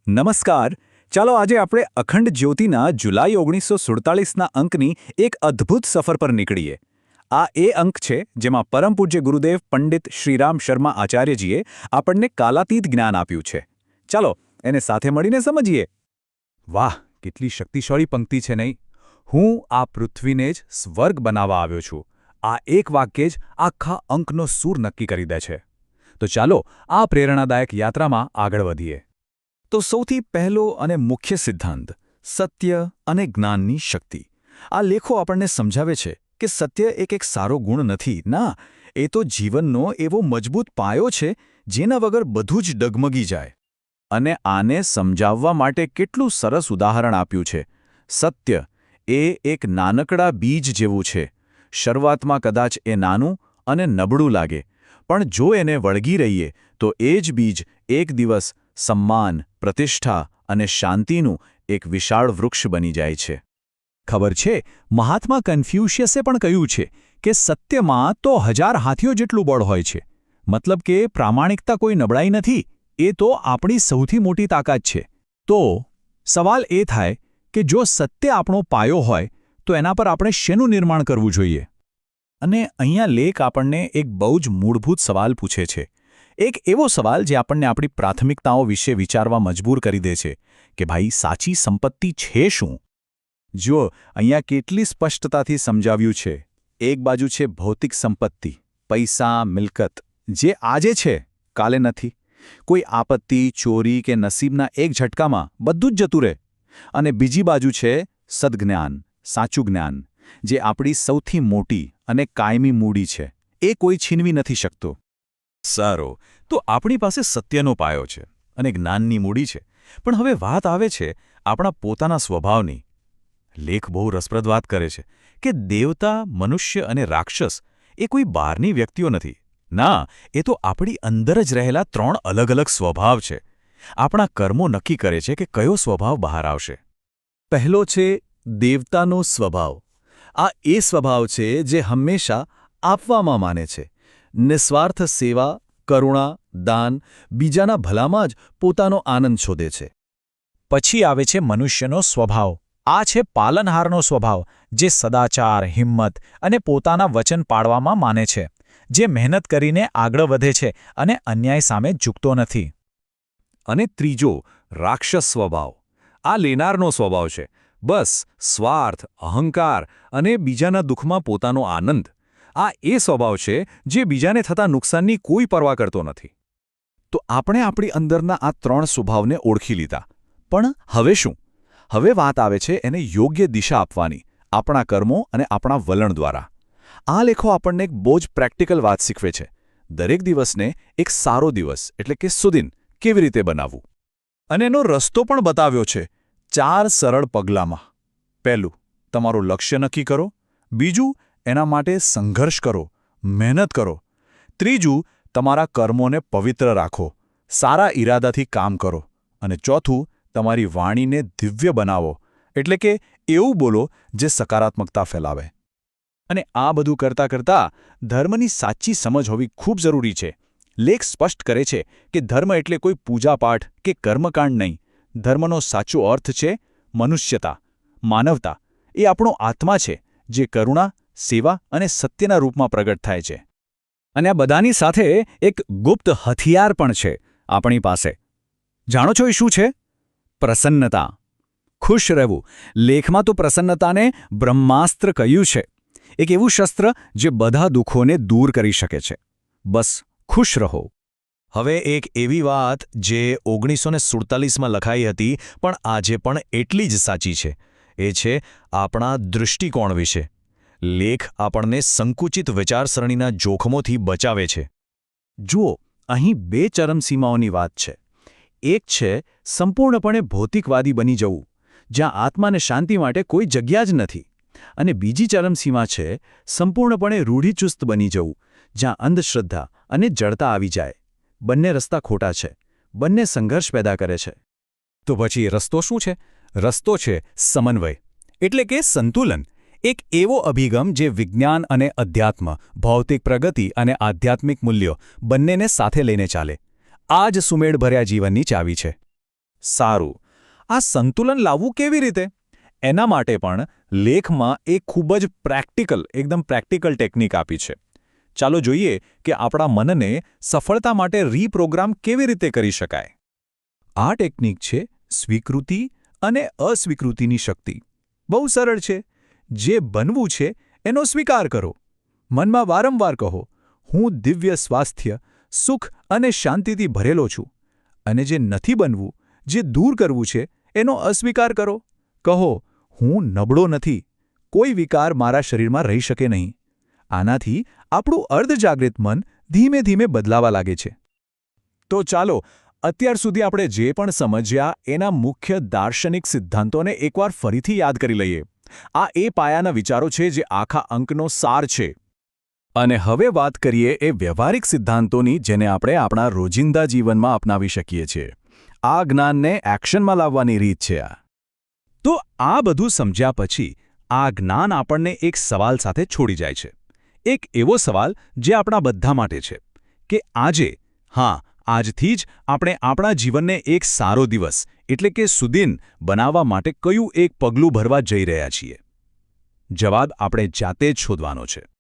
નમસ્કાર. ચાલો આજે આપણે અખંડ જ્યોતિના જુલાઈ 1947ના અંકની એક અદ્ભુત સફર પર નીકળીએ. આ એ અંક છે જેમાં પરમ પૂજ્ય ગુરુદેવ પંડિત શ્રીરામ શર્મા આચાર્યજીએ આપણને કાલાતીત જ્ઞાન આપ્યું છે. ચાલો એને સાથે મળીને સમજીએ. વાહ, કેટલી શક્તિશાળી પંક્તિ છે નહીં? હું આ પૃથ્વીને જ સ્વર્ગ બનાવવા આવ્યો છું. આ એક વાક્ય જ આખા અંકનો સૂર નક્કી કરી દે છે. તો ચાલો આ પ્રેરણાદાયક યાત્રામાં આગળ વધીએ. તો સૌથી પહેલો અને મુખ્ય સિદ્ધાંત સત્ય અને જ્ઞાનની શક્તિ. આ લેખો આપણને સમજાવે છે કે સત્ય એક સારો ગુણ નથી. ના, એ તો જીવનનો એવો મજબૂત પાયો છે જેના વગર બધું જ ડગમગી જાય. અને આને સમજાવવા માટે કેટલું સરસ ઉદાહરણ આપ્યું છે. સત્ય એ એક નાનકડા બીજ જેવું છે. શરૂઆતમાં કદાચ એ નાનું અને નબળું લાગે, પણ જો એને વળગી રહીએ તો એ જ બીજ એક દિવસ સન્માન, પ્રતિષ્ઠા અને શાંતિનું એક વિશાળ વૃક્ષ બની જાય છે. ખબર છે, મહાત્મા કન્ફ્યુશિયસે પણ કહ્યું છે કે સત્યમાં તો 1000 હાથીઓ જેટલું બળ હોય છે. મતલબ કે પ્રામાણિકતા કોઈ નબળાઈ નથી, એ તો આપણી સૌથી મોટી તાકાત છે. તો સવાલ એ થાય કે જો સત્ય આપણો પાયો હોય તો એના પર આપણે શેનું નિર્માણ કરવું જોઈએ? અને અહીંયા લેખ આપણને એક બહુ જ મૂળભૂત સવાલ પૂછે છે. એક એવો સવાલ જે આપણને આપણી પ્રાથમિકતાઓ વિશે વિચારવા મજબૂર કરી દે છે કે ભાઈ, સાચી સંપત્તિ છે શું? જુઓ, અહીંયા કેટલી સ્પષ્ટતાથી સમજાવ્યું છે. એક બાજુ છે ભૌતિક સંપત્તિ, પૈસા, મિલકત, જે આજે છે કાલે નથી. કોઈ આપત્તિ, ચોરી કે નસીબના એક ઝટકામાં બધું જ જતું રહે. અને બીજી બાજુ છે સદ્જ્ઞાન, સાચું જ્ઞાન, જે આપણી સૌથી મોટી અને કાયમી મૂડી છે. એ કોઈ છીનવી નથી શકતો. સારો, તો આપણી પાસે સત્યનો પાયો છે અને જ્ઞાનની મૂડી છે. પણ હવે વાત આવે છે આપણા પોતાના સ્વભાવની. લેખ બહુ રસપ્રદ વાત કરે છે કે દેવતા, મનુષ્ય અને રાક્ષસ એ કોઈ બહારની વ્યક્તિઓ નથી. ના, એ તો આપણી અંદર જ રહેલા 3 અલગ અલગ સ્વભાવ છે. આપણા કર્મો નક્કી કરે છે કે કયો સ્વભાવ બહાર આવશે. પહેલો છે દેવતાનો સ્વભાવ. આ એ સ્વભાવ છે જે હંમેશા આપવામાં માને છે. નિસ્વાર્થ સેવા, કરુણા, દાન, બીજાના ભલામાં જ પોતાનો આનંદ શોધે છે. પછી આવે છે મનુષ્યનો સ્વભાવ. આ છે પાલનહારનો સ્વભાવ, જે સદાચાર, હિંમત અને પોતાના વચન પાળવામાં માને છે, જે મહેનત કરીને આગળ વધે છે અને અન્યાય સામે ઝૂકતો નથી. અને ત્રીજો, રાક્ષસ સ્વભાવ. આ લેનારનો સ્વભાવ છે. બસ સ્વાર્થ, અહંકાર અને બીજાના દુઃખમાં પોતાનો આનંદ. આ એ સ્વભાવ છે જે બીજાને થતા નુકસાનની કોઈ પરવા કરતો નથી. તો આપણે આપણી અંદરના આ 3 સ્વભાવને ઓળખી લીધા. પણ હવે શું? હવે વાત આવે છે એને યોગ્ય દિશા આપવાની, આપણા કર્મો અને આપણા વલણ દ્વારા. આ લેખો આપણને એક બહુ જ પ્રેક્ટિકલ વાત શીખવે છે. દરેક દિવસને એક સારો દિવસ એટલે કે સુદિન કેવી રીતે બનાવવું. અને એનો રસ્તો પણ બતાવ્યો છે 4 સરળ પગલાંમાં. પહેલું, તમારું લક્ષ્ય નક્કી કરો. બીજું, એના માટે સંઘર્ષ કરો, મહેનત કરો. ત્રીજું, તમારા કર્મોને પવિત્ર રાખો, સારા ઈરાદાથી કામ કરો. અને ચોથું, તમારી વાણીને દિવ્ય બનાવો, એટલે કે એવું બોલો જે સકારાત્મકતા ફેલાવે. અને આ બધું કરતાં કરતાં ધર્મની સાચી સમજ હોવી ખૂબ જરૂરી છે. લેખ સ્પષ્ટ કરે છે કે ધર્મ એટલે કોઈ પૂજાપાઠ કે કર્મકાંડ નહીં. ધર્મનો સાચો અર્થ છે મનુષ્યતા, માનવતા. એ આપણો આત્મા છે જે કરુણા, સેવા અને સત્યના રૂપમાં પ્રગટ થાય છે. અને આ બધાની સાથે એક ગુપ્ત હથિયાર પણ છે આપણી પાસે. જાણો છો એ શું છે? પ્રસન્નતા. ખુશ રહેવું. લેખમાં તો પ્રસન્નતાને બ્રહ્માસ્ત્ર કહ્યું છે. એક એવું શસ્ત્ર જે બધા દુઃખોને દૂર કરી શકે છે. બસ ખુશ રહો. હવે એક એવી વાત જે 1947માં લખાઈ હતી પણ આજે પણ એટલી જ સાચી છે. એ છે આપણા દૃષ્ટિકોણ વિશે. લેખ આપણને સંકુચિત વિચારસરણીના જોખમોથી બચાવે છે. જુઓ, અહીં 2 ચરમસીમાઓની વાત છે. એક છે સંપૂર્ણપણે ભૌતિકવાદી બની જવું, જ્યાં આત્માને શાંતિ માટે કોઈ જગ્યા જ નથી. અને બીજી ચરમસીમા છે સંપૂર્ણપણે રૂઢિચુસ્ત બની જવું, જ્યાં અંધશ્રદ્ધા અને જડતા આવી જાય. બંને રસ્તા ખોટા છે. બંને સંઘર્ષ પેદા કરે છે. તો પછી રસ્તો શું છે? રસ્તો છે સમન્વય, એટલે કે સંતુલન. એક એવો અભિગમ જે વિજ્ઞાન અને અધ્યાત્મ, ભૌતિક પ્રગતિ અને આધ્યાત્મિક મૂલ્યો બંનેને સાથે લઈને ચાલે. આ જ સુમેળભર્યા જીવનની ચાવી છે. સારું, આ સંતુલન લાવવું કેવી રીતે? એના માટે પણ લેખમાં એક ખૂબ જ એકદમ પ્રેક્ટિકલ ટેકનિક આપી છે. ચાલો જોઈએ કે આપણા મનને સફળતા માટે રીપ્રોગ્રામ કેવી રીતે કરી શકાય. આ ટેકનિક છે સ્વીકૃતિ અને અસ્વીકૃતિની શક્તિ. બહુ સરળ છે. જે બનવું છે એનો સ્વીકાર કરો. મનમાં વારંવાર કહો, હું દિવ્ય સ્વાસ્થ્ય, સુખ અને શાંતિથી ભરેલો છું. અને જે નથી બનવું, જે દૂર કરવું છે, એનો અસ્વીકાર કરો. કહો, હું નબળો નથી. કોઈ વિકાર મારા શરીરમાં રહી શકે નહીં. આનાથી આપણું અર્ધજાગૃત મન ધીમે ધીમે બદલાવા લાગે છે. તો ચાલો, અત્યાર સુધી આપણે જે પણ સમજ્યા એના મુખ્ય દાર્શનિક સિદ્ધાંતોને એકવાર ફરીથી યાદ કરી લઈએ. આ એ પાયાના વિચારો છે જે આખા અંકનો સાર છે. અને હવે વાત કરીએ એ વ્યવહારિક સિદ્ધાંતોની જેને આપણે આપણા રોજિંદા જીવનમાં અપનાવી શકીએ છીએ. આ જ્ઞાનને એક્શનમાં લાવવાની રીત છે આ. તો આ બધું સમજ્યા પછી આ જ્ઞાન આપણને એક સવાલ સાથે છોડી જાય છે. એક એવો સવાલ જે આપણા બધા માટે છે કે આજે, આજથી જ આપણે આપણા જીવનને એક સારો દિવસ એટલે કે સુદિન બનાવવા માટે કયું એક પગલું ભરવા જઈ રહ્યા છીએ? જવાબ આપણે જાતે જ શોધવાનો છે.